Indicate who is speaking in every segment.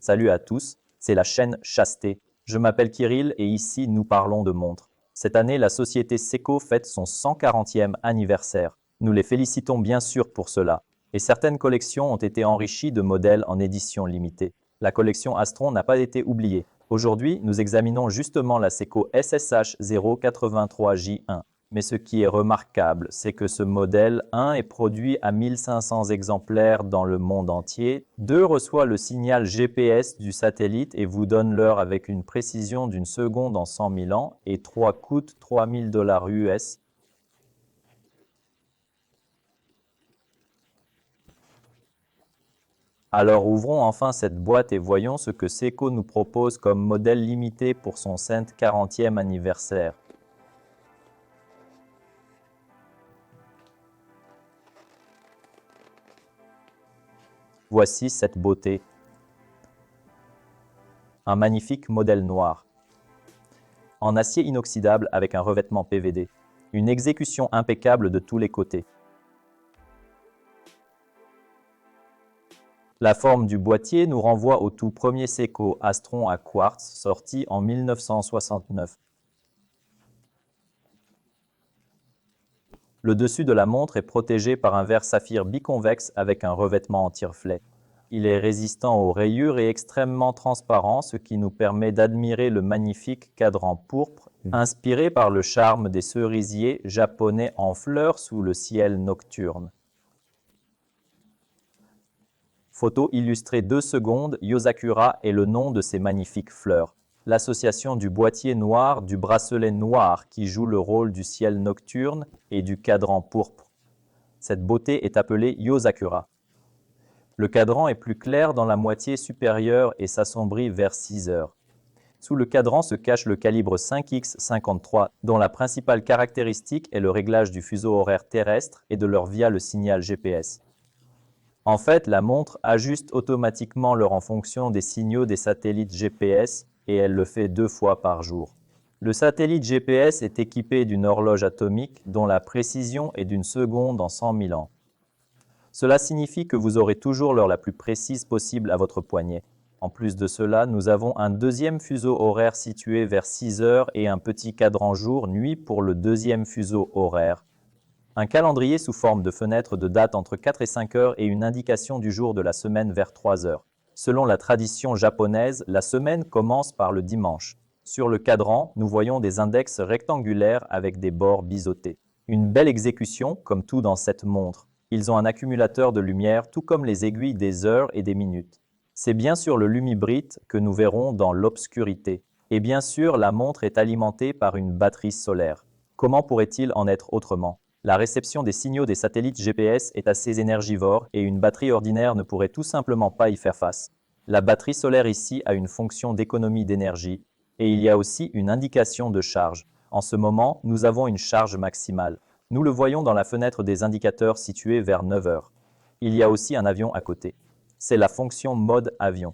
Speaker 1: Salut à tous, c'est la chaîne Chasteté. Je m'appelle Kirill et ici nous parlons de montres. Cette année, la société Seiko fête son 140e anniversaire. Nous les félicitons bien sûr pour cela. Et certaines collections ont été enrichies de modèles en édition limitée. La collection Astron n'a pas été oubliée. Aujourd'hui, nous examinons justement la Seiko SSH 083J1. Mais ce qui est remarquable, c'est que ce modèle 1 est produit à 1500 exemplaires dans le monde entier, 2 reçoit le signal GPS du satellite et vous donne l'heure avec une précision d'une seconde en 100 000 ans, et 3 coûte $3000 US. Alors ouvrons enfin cette boîte et voyons ce que Seiko nous propose comme modèle limité pour son 140e anniversaire. Voici cette beauté. Un magnifique modèle noir. En acier inoxydable avec un revêtement PVD. Une exécution impeccable de tous les côtés. La forme du boîtier nous renvoie au tout premier Seiko Astron à quartz sorti en 1969. Le dessus de la montre est protégé par un verre saphir biconvexe avec un revêtement anti-reflet. Il est résistant aux rayures et extrêmement transparent, ce qui nous permet d'admirer le magnifique cadran pourpre, inspiré par le charme des cerisiers japonais en fleurs sous le ciel nocturne. Photo illustrée 2 secondes, Yosakura est le nom de ces magnifiques fleurs. L'association du boîtier noir, du bracelet noir qui joue le rôle du ciel nocturne et du cadran pourpre. Cette beauté est appelée Yosakura. Le cadran est plus clair dans la moitié supérieure et s'assombrit vers 6 heures. Sous le cadran se cache le calibre 5X53, dont la principale caractéristique est le réglage du fuseau horaire terrestre et de l'heure via le signal GPS. En fait, la montre ajuste automatiquement l'heure en fonction des signaux des satellites GPS et elle le fait 2 fois par jour. Le satellite GPS est équipé d'une horloge atomique dont la précision est d'une seconde en 100 000 ans. Cela signifie que vous aurez toujours l'heure la plus précise possible à votre poignet. En plus de cela, nous avons un deuxième fuseau horaire situé vers 6 heures et un petit cadran jour-nuit pour le deuxième fuseau horaire. Un calendrier sous forme de fenêtre de date entre 4 et 5 heures et une indication du jour de la semaine vers 3 heures. Selon la tradition japonaise, la semaine commence par le dimanche. Sur le cadran, nous voyons des index rectangulaires avec des bords biseautés. Une belle exécution, comme tout dans cette montre. Ils ont un accumulateur de lumière, tout comme les aiguilles des heures et des minutes. C'est bien sûr le Lumibrit que nous verrons dans l'obscurité. Et bien sûr, la montre est alimentée par une batterie solaire. Comment pourrait-il en être autrement ? La réception des signaux des satellites GPS est assez énergivore et une batterie ordinaire ne pourrait tout simplement pas y faire face. La batterie solaire ici a une fonction d'économie d'énergie et il y a aussi une indication de charge. En ce moment, nous avons une charge maximale. Nous le voyons dans la fenêtre des indicateurs située vers 9 heures. Il y a aussi un avion à côté. C'est la fonction mode avion.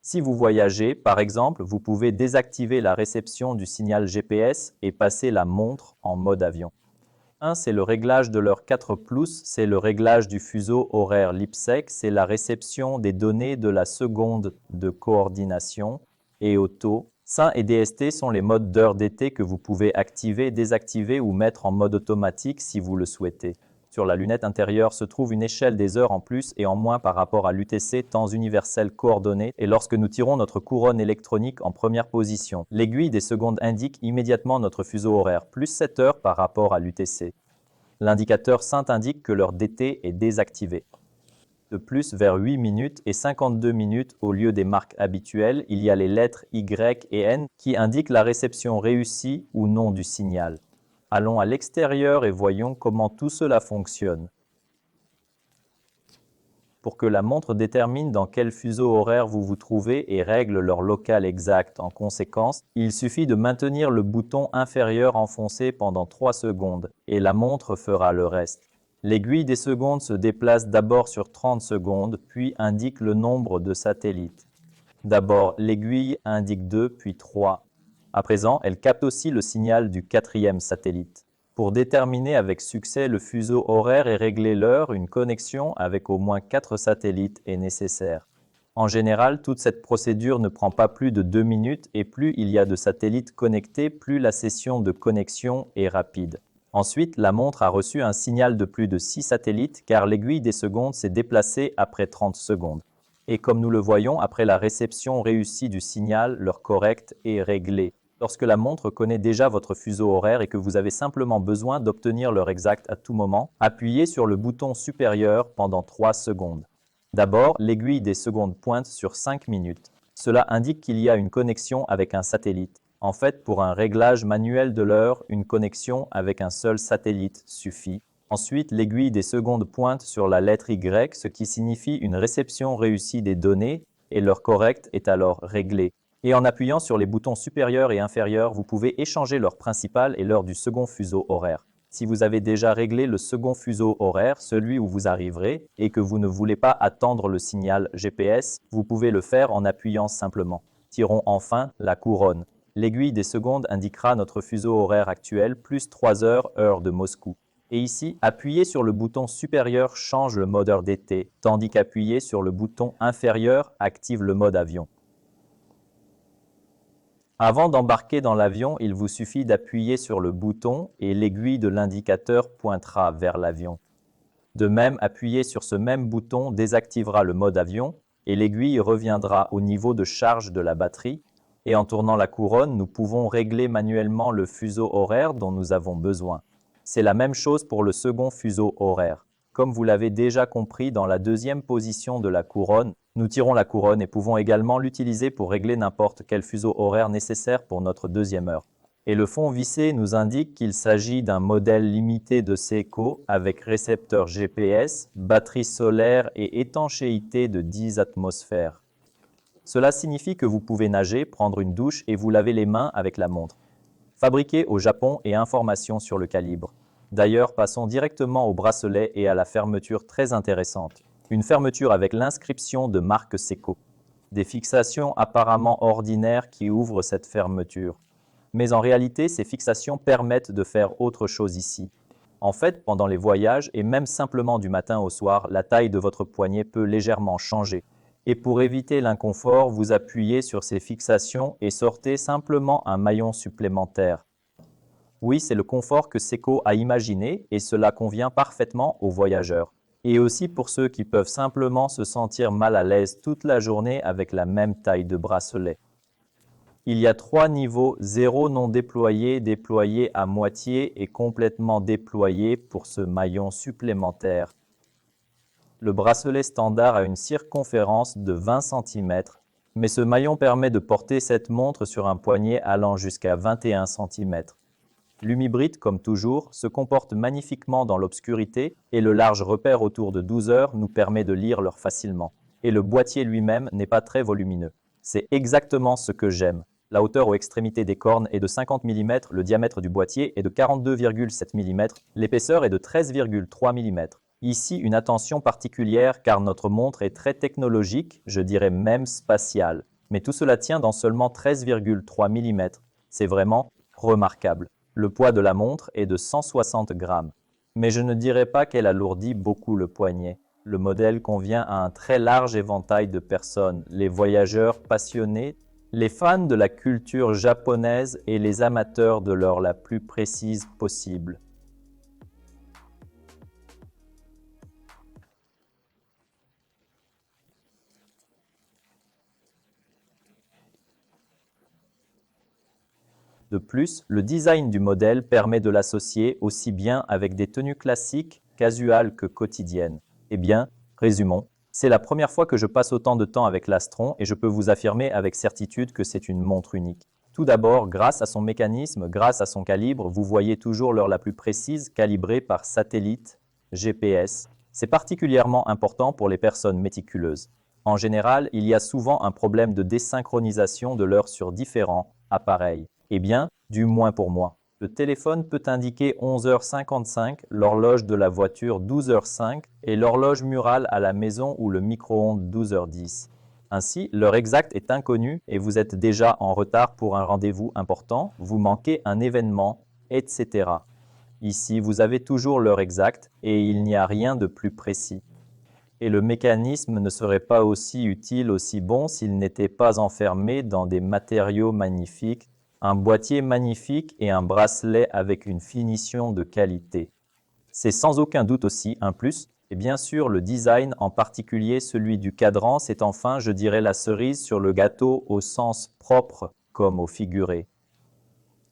Speaker 1: Si vous voyagez, par exemple, vous pouvez désactiver la réception du signal GPS et passer la montre en mode avion. 1, c'est le réglage de l'heure 4 +, c'est le réglage du fuseau horaire LIPSEC, c'est la réception des données de la seconde de coordination et auto. SIN et DST sont les modes d'heure d'été que vous pouvez activer, désactiver ou mettre en mode automatique si vous le souhaitez. Sur la lunette intérieure se trouve une échelle des heures en plus et en moins par rapport à l'UTC, temps universel coordonné, et lorsque nous tirons notre couronne électronique en première position, l'aiguille des secondes indique immédiatement notre fuseau horaire, plus 7 heures par rapport à l'UTC. L'indicateur SINT indique que l'heure d'été est désactivée. De plus, vers 8 minutes et 52 minutes au lieu des marques habituelles, il y a les lettres Y et N qui indiquent la réception réussie ou non du signal. Allons à l'extérieur et voyons comment tout cela fonctionne. Pour que la montre détermine dans quel fuseau horaire vous vous trouvez et règle l'heure locale exacte en conséquence, il suffit de maintenir le bouton inférieur enfoncé pendant 3 secondes et la montre fera le reste. L'aiguille des secondes se déplace d'abord sur 30 secondes, puis indique le nombre de satellites. D'abord, l'aiguille indique 2, puis 3. À présent, elle capte aussi le signal du 4e satellite. Pour déterminer avec succès le fuseau horaire et régler l'heure, une connexion avec au moins 4 satellites est nécessaire. En général, toute cette procédure ne prend pas plus de 2 minutes et plus il y a de satellites connectés, plus la session de connexion est rapide. Ensuite, la montre a reçu un signal de plus de 6 satellites car l'aiguille des secondes s'est déplacée après 30 secondes. Et comme nous le voyons, après la réception réussie du signal, l'heure correcte est réglée. Lorsque la montre connaît déjà votre fuseau horaire et que vous avez simplement besoin d'obtenir l'heure exacte à tout moment, appuyez sur le bouton supérieur pendant 3 secondes. D'abord, l'aiguille des secondes pointe sur 5 minutes. Cela indique qu'il y a une connexion avec un satellite. En fait, pour un réglage manuel de l'heure, une connexion avec un seul satellite suffit. Ensuite, l'aiguille des secondes pointe sur la lettre Y, ce qui signifie une réception réussie des données, et l'heure correcte est alors réglée. Et en appuyant sur les boutons supérieurs et inférieurs, vous pouvez échanger l'heure principale et l'heure du second fuseau horaire. Si vous avez déjà réglé le second fuseau horaire, celui où vous arriverez, et que vous ne voulez pas attendre le signal GPS, vous pouvez le faire en appuyant simplement. Tirons enfin la couronne. L'aiguille des secondes indiquera notre fuseau horaire actuel, plus 3 heures, heure de Moscou. Et ici, appuyer sur le bouton supérieur change le mode heure d'été, tandis qu'appuyer sur le bouton inférieur active le mode avion. Avant d'embarquer dans l'avion, il vous suffit d'appuyer sur le bouton et l'aiguille de l'indicateur pointera vers l'avion. De même, appuyer sur ce même bouton désactivera le mode avion et l'aiguille reviendra au niveau de charge de la batterie. Et en tournant la couronne, nous pouvons régler manuellement le fuseau horaire dont nous avons besoin. C'est la même chose pour le second fuseau horaire. Comme vous l'avez déjà compris, dans la deuxième position de la couronne, nous tirons la couronne et pouvons également l'utiliser pour régler n'importe quel fuseau horaire nécessaire pour notre deuxième heure. Et le fond vissé nous indique qu'il s'agit d'un modèle limité de Seiko avec récepteur GPS, batterie solaire et étanchéité de 10 atmosphères. Cela signifie que vous pouvez nager, prendre une douche et vous laver les mains avec la montre. Fabriqué au Japon et informations sur le calibre. D'ailleurs, passons directement au bracelet et à la fermeture très intéressante. Une fermeture avec l'inscription de marque Seiko. Des fixations apparemment ordinaires qui ouvrent cette fermeture. Mais en réalité, ces fixations permettent de faire autre chose ici. En fait, pendant les voyages et même simplement du matin au soir, la taille de votre poignet peut légèrement changer. Et pour éviter l'inconfort, vous appuyez sur ces fixations et sortez simplement un maillon supplémentaire. Oui, c'est le confort que Seiko a imaginé et cela convient parfaitement aux voyageurs. Et aussi pour ceux qui peuvent simplement se sentir mal à l'aise toute la journée avec la même taille de bracelet. Il y a 3 niveaux, 0 non déployé, déployé à moitié et complètement déployé pour ce maillon supplémentaire. Le bracelet standard a une circonférence de 20 cm, mais ce maillon permet de porter cette montre sur un poignet allant jusqu'à 21 cm. L'Humibrite, comme toujours, se comporte magnifiquement dans l'obscurité et le large repère autour de 12 heures nous permet de lire l'heure facilement. Et le boîtier lui-même n'est pas très volumineux. C'est exactement ce que j'aime. La hauteur aux extrémités des cornes est de 50 mm, le diamètre du boîtier est de 42,7 mm, l'épaisseur est de 13,3 mm. Ici, une attention particulière car notre montre est très technologique, je dirais même spatiale. Mais tout cela tient dans seulement 13,3 mm. C'est vraiment remarquable. Le poids de la montre est de 160 grammes. Mais je ne dirais pas qu'elle alourdit beaucoup le poignet. Le modèle convient à un très large éventail de personnes, les voyageurs passionnés, les fans de la culture japonaise et les amateurs de l'heure la plus précise possible. De plus, le design du modèle permet de l'associer aussi bien avec des tenues classiques, casuales que quotidiennes. Eh bien, résumons. C'est la première fois que je passe autant de temps avec l'Astron et je peux vous affirmer avec certitude que c'est une montre unique. Tout d'abord, grâce à son mécanisme, grâce à son calibre, vous voyez toujours l'heure la plus précise calibrée par satellite, GPS. C'est particulièrement important pour les personnes méticuleuses. En général, il y a souvent un problème de désynchronisation de l'heure sur différents appareils. Eh bien, du moins pour moi. Le téléphone peut indiquer 11h55, l'horloge de la voiture 12h05 et l'horloge murale à la maison ou le micro-ondes 12h10. Ainsi, l'heure exacte est inconnue et vous êtes déjà en retard pour un rendez-vous important, vous manquez un événement, etc. Ici, vous avez toujours l'heure exacte et il n'y a rien de plus précis. Et le mécanisme ne serait pas aussi utile, aussi bon s'il n'était pas enfermé dans des matériaux magnifiques, un boîtier magnifique et un bracelet avec une finition de qualité. C'est sans aucun doute aussi un plus, et bien sûr le design, en particulier celui du cadran, c'est enfin, je dirais, la cerise sur le gâteau au sens propre comme au figuré.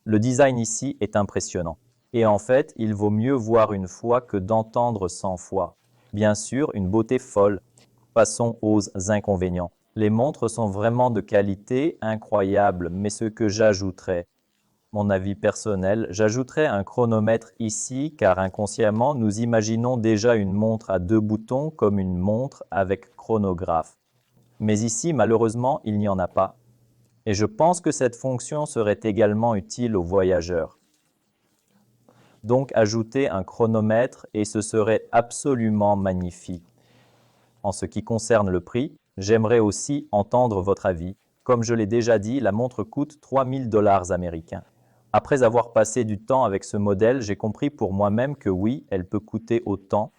Speaker 1: Le design ici est impressionnant. Et en fait, il vaut mieux voir une fois que d'entendre 100 fois. Bien sûr, une beauté folle. Passons aux inconvénients. Les montres sont vraiment de qualité incroyable, mais ce que j'ajouterais, mon avis personnel, j'ajouterais un chronomètre ici car inconsciemment, nous imaginons déjà une montre à 2 boutons comme une montre avec chronographe. Mais ici, malheureusement, il n'y en a pas. Et je pense que cette fonction serait également utile aux voyageurs. Donc ajouter un chronomètre et ce serait absolument magnifique. En ce qui concerne le prix, j'aimerais aussi entendre votre avis. Comme je l'ai déjà dit, la montre coûte 3000 $ américains. Après avoir passé du temps avec ce modèle, j'ai compris pour moi-même que oui, elle peut coûter autant.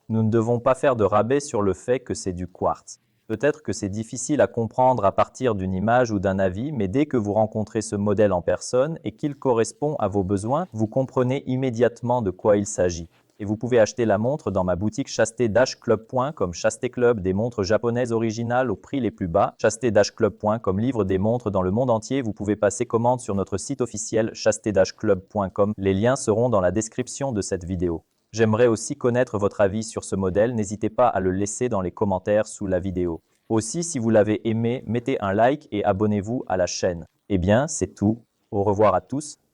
Speaker 1: Nous ne devons pas faire de rabais sur le fait que c'est du quartz. Peut-être que c'est difficile à comprendre à partir d'une image ou d'un avis, mais dès que vous rencontrez ce modèle en personne et qu'il correspond à vos besoins, vous comprenez immédiatement de quoi il s'agit. Et vous pouvez acheter la montre dans ma boutique chasteté-club.com. Chasteté Club, des montres japonaises originales au prix les plus bas. Chasteté-club.com livre des montres dans le monde entier. Vous pouvez passer commande sur notre site officiel chasteté-club.com. Les liens seront dans la description de cette vidéo. J'aimerais aussi connaître votre avis sur ce modèle, n'hésitez pas à le laisser dans les commentaires sous la vidéo. Aussi, si vous l'avez aimé, mettez un like et abonnez-vous à la chaîne. Eh bien, c'est tout. Au revoir à tous.